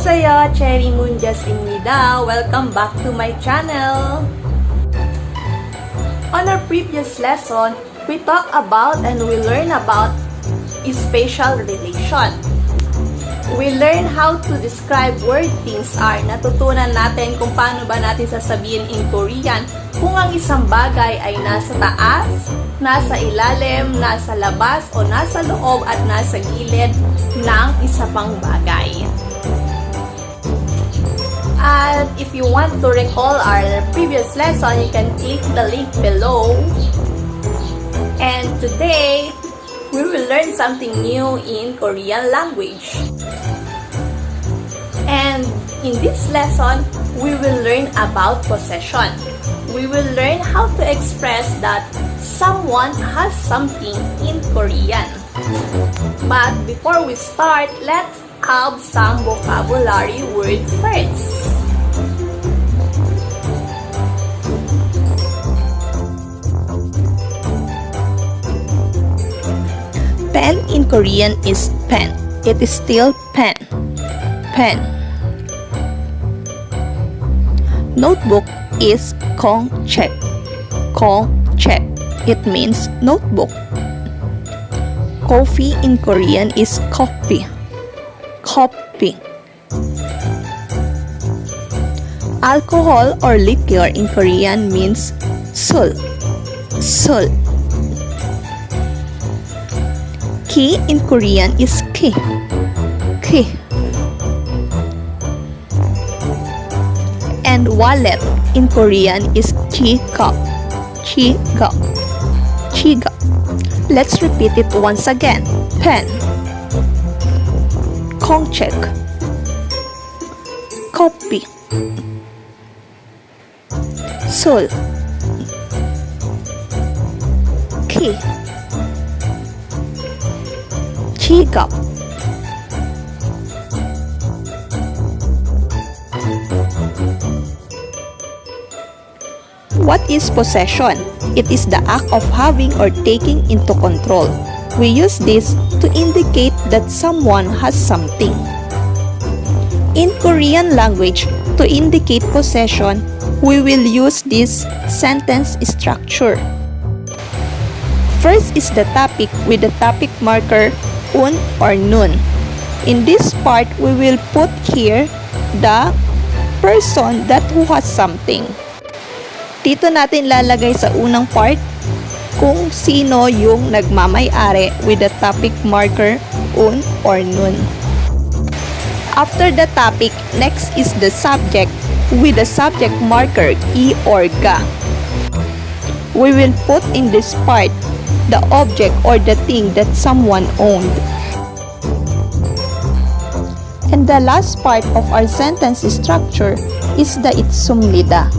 안녕하세요, Cherry Moon Jhazz. Welcome back to my channel. On our previous lesson, we talked about and we learned about spatial relation. We learn how to describe where things are. Natutunan natin kung paano ba natin sasabihin in Korean kung ang isang bagay ay nasa taas, nasa ilalim, nasa labas, o nasa loob at nasa gilid ng isa pang bagay. And if you want to recall our previous lesson, you can click the link below. And today, we will learn something new in Korean language. And in this lesson, we will learn about possession. We will learn how to express that someone has something in Korean. But before we start, let's have some vocabulary words first. Pen in Korean is pen. It is still pen. Pen. Notebook is kongchek. Kongchek. It means notebook. Coffee in Korean is coffee. Coffee. Alcohol or liquor in Korean means sul. Sul. Key in Korean is ki. Ki. And wallet in Korean is chiga. Chiga. Chiga. Let's repeat it once again. Pen. Kongchek. Coffee. Sul. Key. Chiga. What is possession? It is the act of having or taking into control. We use this to indicate that someone has something. In Korean language, to indicate possession, we will use this sentence structure. First is the topic with the topic marker un or nun. In this part, we will put here the person that who has something. Dito natin lalagay sa unang part kung sino yung nagmamay-ari with the topic marker un or nun. After the topic, next is the subject with the subject marker I or ga. We will put in this part the object or the thing that someone owned. And the last part of our sentence structure is the 있습니다.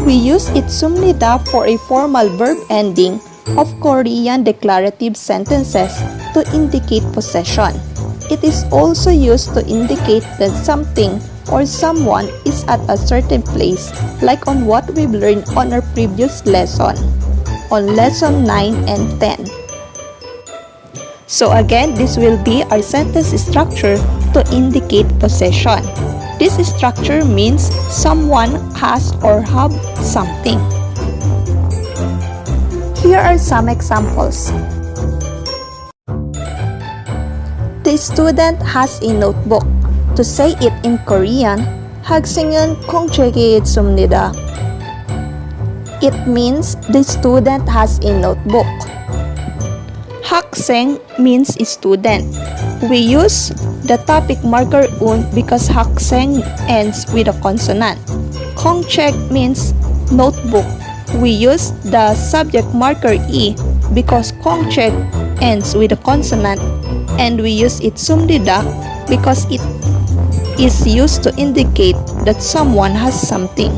We use 있습니다 for a formal verb ending of Korean declarative sentences to indicate possession. It is also used to indicate that something or someone is at a certain place, like on what we've learned on our previous lesson, on lesson 9 and 10. So again, this will be our sentence structure to indicate possession. This structure means someone has or have something. Here are some examples. The student has a notebook. To say it in Korean, 학생은 공책에 있습니다. It means the student has a notebook. 학생 means student. We use the topic marker un because 학생 ends with a consonant. 공책 means notebook. We use the subject marker I because 공책 ends with a consonant, and we use 있습니다 because it is used to indicate that someone has something.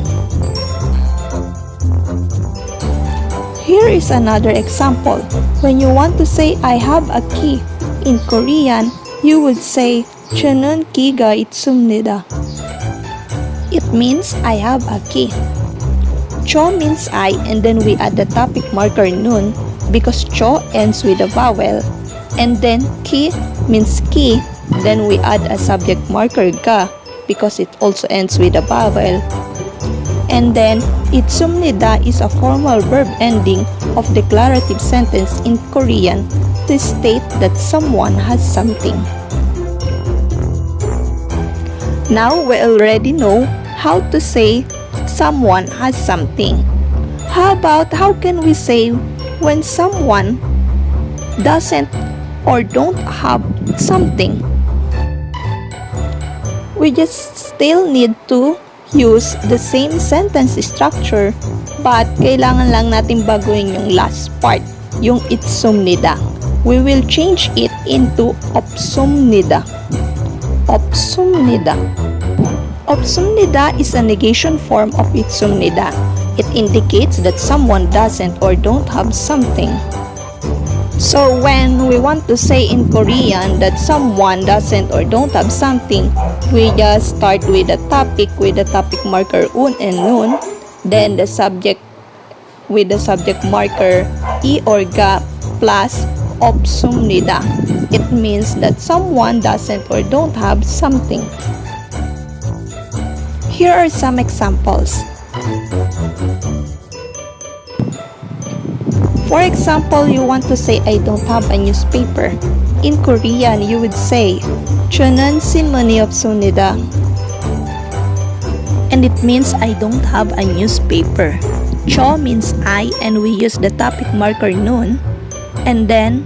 Here is another example. When you want to say I have a key in Korean, you would say 저는 키가 있습니다. It means I have a key. 저 means I, and then we add the topic marker nun because 저 ends with a vowel, and then ki means key, then we add a subject marker ga because it also ends with a vowel. And then, 있습니다 is a formal verb ending of declarative sentence in Korean to state that someone has something. Now, we already know how to say someone has something. How can we say when someone doesn't or don't have something? We just still need to use the same sentence structure, but kailangan lang natin baguhin yung last part, yung 있습니다. We will change it into 없습니다. 없습니다. 없습니다 is a negation form of 있습니다. It indicates that someone doesn't or don't have something. So when we want to say in Korean that someone doesn't or don't have something, we just start with the topic marker un and nun, then the subject with the subject marker I or ga plus 없습니다. It means that someone doesn't or don't have something. Here are some examples. For example, you want to say I don't have a newspaper. In Korean, you would say 저는 신문이 없습니다. And it means I don't have a newspaper. 저 means I, and we use the topic marker nun. And then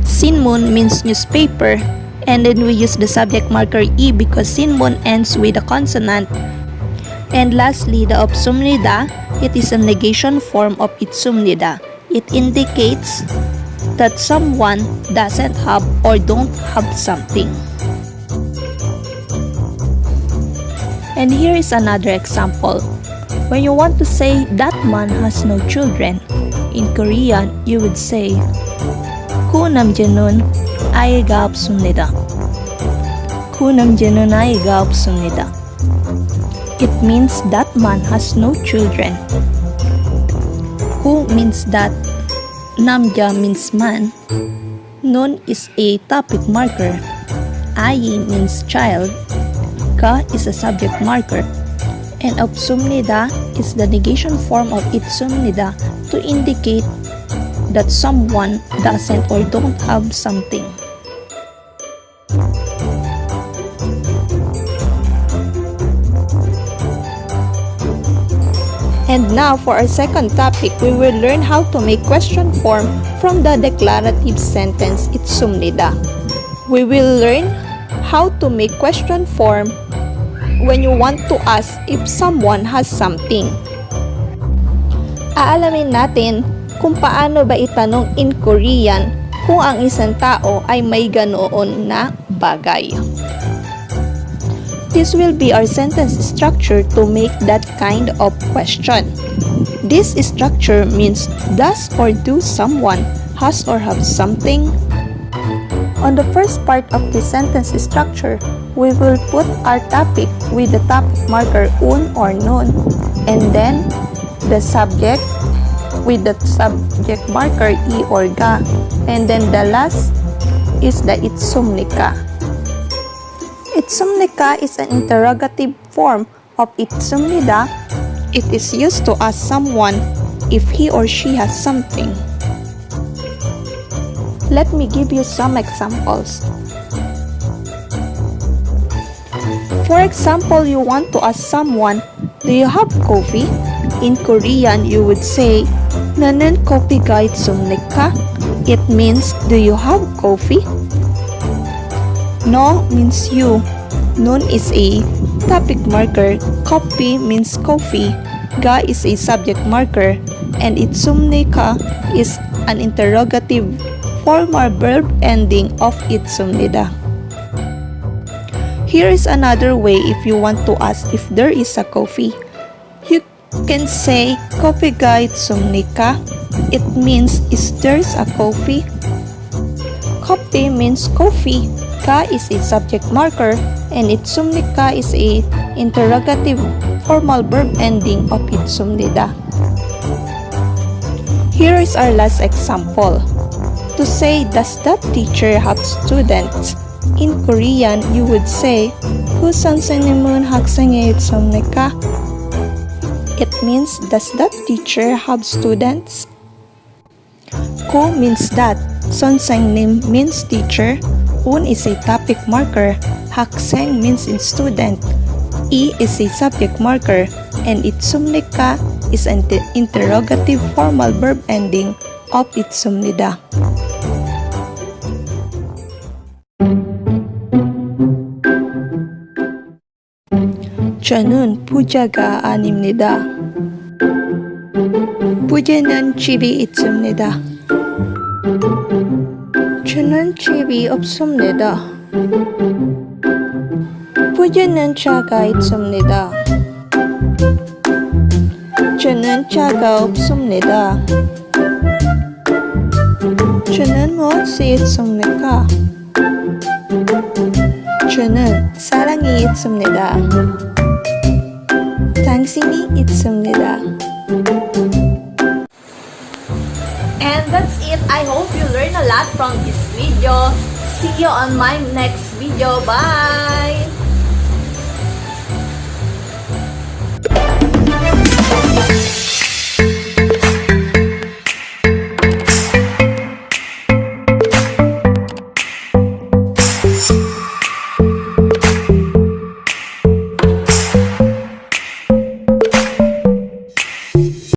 신문 means newspaper, and then we use the subject marker I because 신문 ends with a consonant. And lastly, the 없습니다, it is a negation form of 있습니다. It indicates that someone doesn't have or don't have something. And here is another example. When you want to say that man has no children, in Korean, you would say 그 남자는 아이가 없습니다. 그 남자는 아이가 없습니다. It means that man has no children. Who means that, 남자 means man, nun is a topic marker, 아이 means child, ka is a subject marker, and 없습니다 is the negation form of 있습니다 to indicate that someone doesn't or don't have something. And now for our second topic, we will learn how to make question form from the declarative sentence 있습니다. We will learn how to make question form when you want to ask if someone has something. Aalamin natin kung paano ba itanong in Korean kung ang isang tao ay may ganoon na bagay. This will be our sentence structure to make that kind of question. This structure means does or do someone has or have something? On the first part of the sentence structure, we will put our topic with the topic marker un or nun, and then the subject with the subject marker I or ga, and then the last is the 있습니까. 있습니까 is an interrogative form of 있습니다. It is used to ask someone if he or she has something. Let me give you some examples. For example, you want to ask someone, do you have coffee? In Korean, you would say, 나는 커피가 있습니까? It means, do you have coffee? No means you. Nun is a topic marker. Coffee means coffee. Ga is a subject marker. And 있습니까 is an interrogative formal verb ending of 있습니다. Here is another way if you want to ask if there is a coffee. You can say 커피가 있습니까? It means is there's a coffee? Coffee means coffee. Ka is a subject marker, and 있습니까 is a interrogative formal verb ending of 있습니다. Here is our last example. To say, does that teacher have students? In Korean, you would say, 그 선생님은 학생이 있습니까? It means, does that teacher have students? 고 means that. 선생님 means teacher. Un is a topic marker. 학생 means in student. I is a subject marker. And 있습니까 is an interrogative formal verb ending of 있습니다. 저는 부자가 아닙니다. 부자는 집이 있습니다. 저는 집이 없습니다. 부자는 차가 있습니다. 저는 차가 없습니다. 저는 무엇이 있습니까? 저는 사랑이 있습니다. 당신이 있습니다. And that's it. I hope you learn a lot from this video. See you on my next video. Bye!